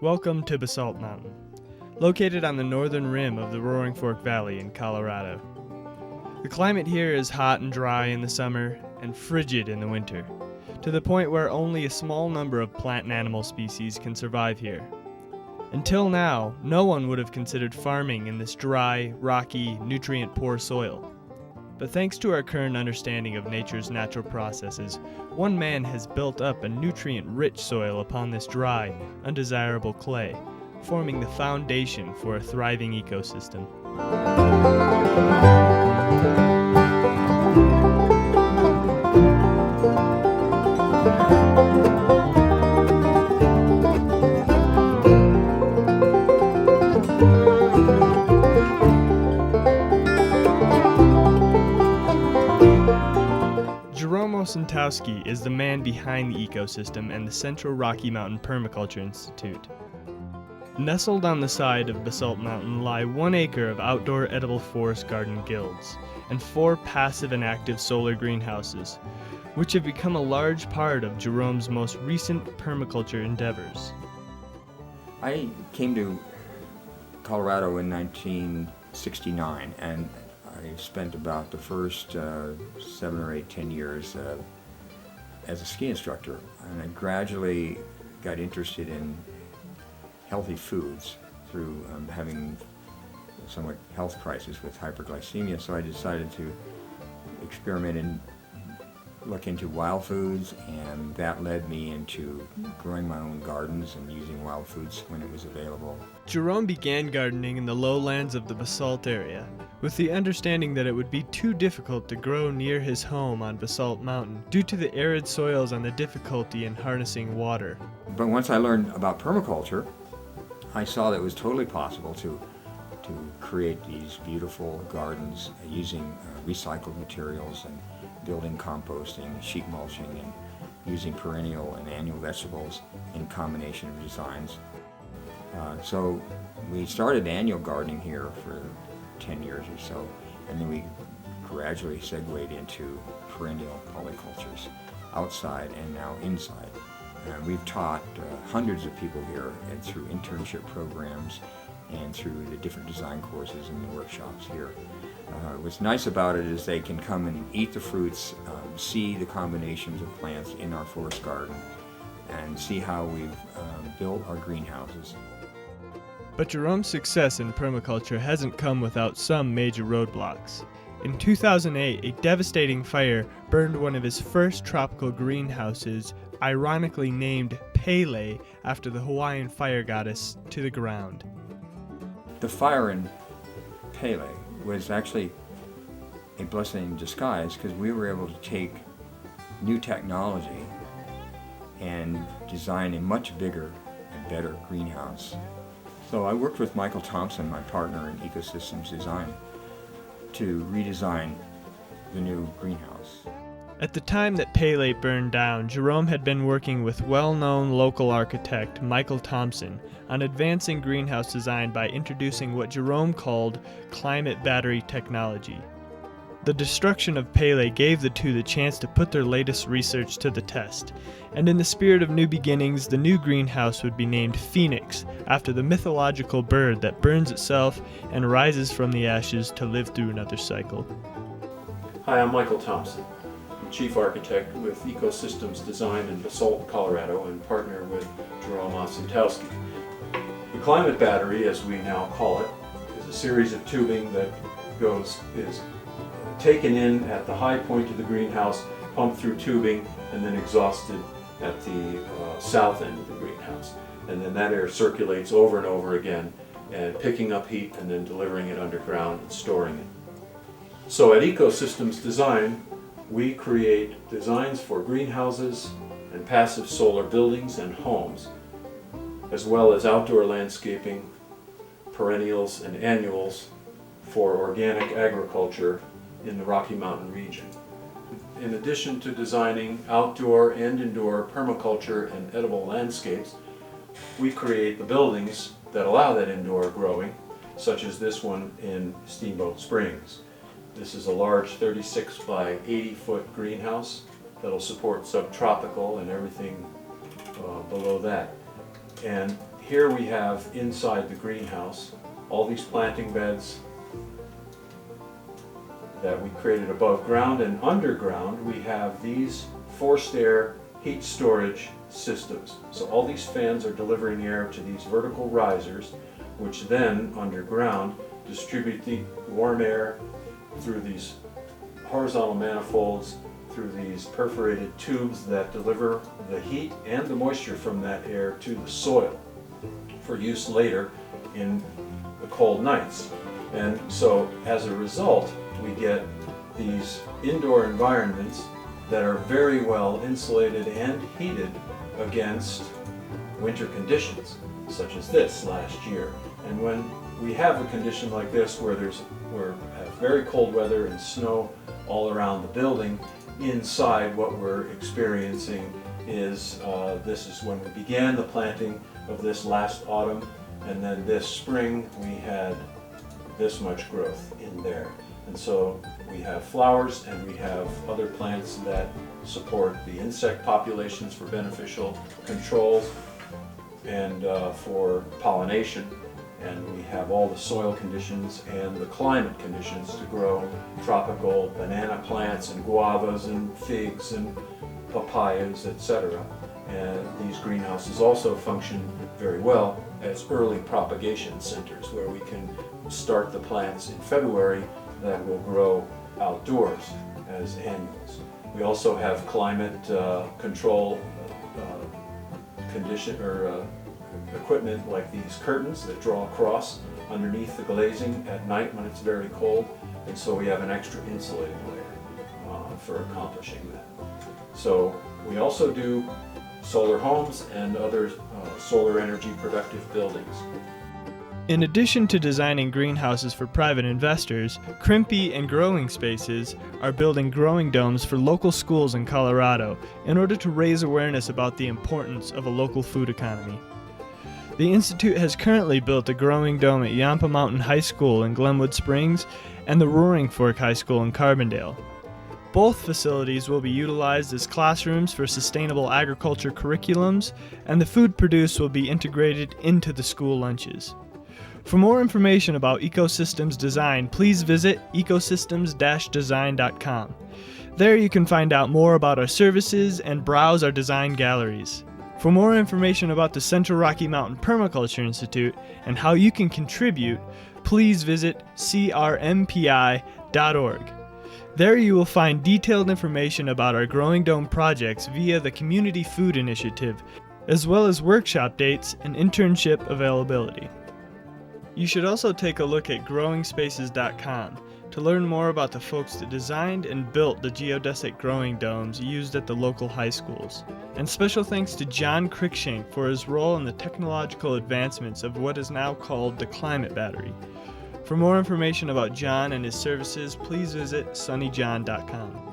Welcome to Basalt Mountain, located on the northern rim of the Roaring Fork Valley in Colorado. The climate here is hot and dry in the summer and frigid in the winter, to the point where only a small number of plant and animal species can survive here. Until now, no one would have considered farming in this dry, rocky, nutrient-poor soil. But thanks to our current understanding of nature's natural processes, one man has built up a nutrient-rich soil upon this dry, undesirable clay, forming the foundation for a thriving ecosystem. Santowski is the man behind the ecosystem and the Central Rocky Mountain Permaculture Institute. Nestled on the side of Basalt Mountain lie 1 acre of outdoor edible forest garden guilds and 4 passive and active solar greenhouses, which have become a large part of Jerome's most recent permaculture endeavors. I came to Colorado in 1969 and I spent about the first 7 or 8, 10 years as a ski instructor, and I gradually got interested in healthy foods through having a somewhat health crisis with hyperglycemia, so I decided to experiment and look into wild foods, and that led me into growing my own gardens and using wild foods when it was available. Jerome began gardening in the lowlands of the Basalt area, with the understanding that it would be too difficult to grow near his home on Basalt Mountain due to the arid soils and the difficulty in harnessing water. But once I learned about permaculture, I saw that it was totally possible to create these beautiful gardens using recycled materials and building composting, sheet mulching, and using perennial and annual vegetables in combination of designs. So we started annual gardening here for 10 years or so, and then we gradually segued into perennial polycultures outside and now inside. We've taught hundreds of people here and through internship programs and through the different design courses and the workshops here. What's nice about it is they can come and eat the fruits, see the combinations of plants in our forest garden, and see how we've built our greenhouses. But Jerome's success in permaculture hasn't come without some major roadblocks. In 2008, a devastating fire burned one of his first tropical greenhouses, ironically named Pele after the Hawaiian fire goddess, to the ground. The fire in Pele was actually a blessing in disguise because we were able to take new technology and design a much bigger and better greenhouse. So I worked with Michael Thompson, my partner in Ecosystems Design, to redesign the new greenhouse. At the time that Pele burned down, Jerome had been working with well-known local architect Michael Thompson on advancing greenhouse design by introducing what Jerome called climate battery technology. The destruction of Pele gave the two the chance to put their latest research to the test, and in the spirit of new beginnings, the new greenhouse would be named Phoenix, after the mythological bird that burns itself and rises from the ashes to live through another cycle. Hi, I'm Michael Thompson. I'm Chief Architect with Ecosystems Design in Basalt, Colorado, and partner with Jerome Santowski. The climate battery, as we now call it, is a series of tubing that is taken in at the high point of the greenhouse, pumped through tubing, and then exhausted at the south end of the greenhouse. And then that air circulates over and over again, and picking up heat and then delivering it underground and storing it. So at Ecosystems Design, we create designs for greenhouses and passive solar buildings and homes, as well as outdoor landscaping, perennials and annuals for organic agriculture in the Rocky Mountain region. In addition to designing outdoor and indoor permaculture and edible landscapes, we create the buildings that allow that indoor growing, such as this one in Steamboat Springs. This is a large 36 by 80 foot greenhouse that'll support subtropical and everything below that. And here we have inside the greenhouse all these planting beds that we created above ground, and underground we have these forced air heat storage systems. So all these fans are delivering air to these vertical risers, which then underground distribute the warm air through these horizontal manifolds, through these perforated tubes that deliver the heat and the moisture from that air to the soil for use later in the cold nights. And so as a result, we get these indoor environments that are very well insulated and heated against winter conditions, such as this last year. And when we have a condition like this where we have very cold weather and snow all around the building, inside what we're experiencing is this is when we began the planting of this last autumn, and then this spring we had this much growth in there. And so we have flowers and we have other plants that support the insect populations for beneficial controls and for pollination. And we have all the soil conditions and the climate conditions to grow tropical banana plants and guavas and figs and papayas, etc. And these greenhouses also function very well as early propagation centers where we can start the plants in February that will grow outdoors as annuals. We also have climate control equipment like these curtains that draw across underneath the glazing at night when it's very cold, and so we have an extra insulating layer for accomplishing that. So we also do solar homes and other solar energy productive buildings. In addition to designing greenhouses for private investors, CRMPI and Growing Spaces are building growing domes for local schools in Colorado in order to raise awareness about the importance of a local food economy. The Institute has currently built a growing dome at Yampa Mountain High School in Glenwood Springs and the Roaring Fork High School in Carbondale. Both facilities will be utilized as classrooms for sustainable agriculture curriculums, and the food produced will be integrated into the school lunches. For more information about Ecosystems Design, please visit ecosystems-design.com. There you can find out more about our services and browse our design galleries. For more information about the Central Rocky Mountain Permaculture Institute and how you can contribute, please visit CRMPI.org. There you will find detailed information about our Growing Dome projects via the Community Food Initiative, as well as workshop dates and internship availability. You should also take a look at GrowingSpaces.com to learn more about the folks that designed and built the geodesic growing domes used at the local high schools. And special thanks to John Cruikshank for his role in the technological advancements of what is now called the Climate Battery. For more information about John and his services, please visit sunnyjohn.com.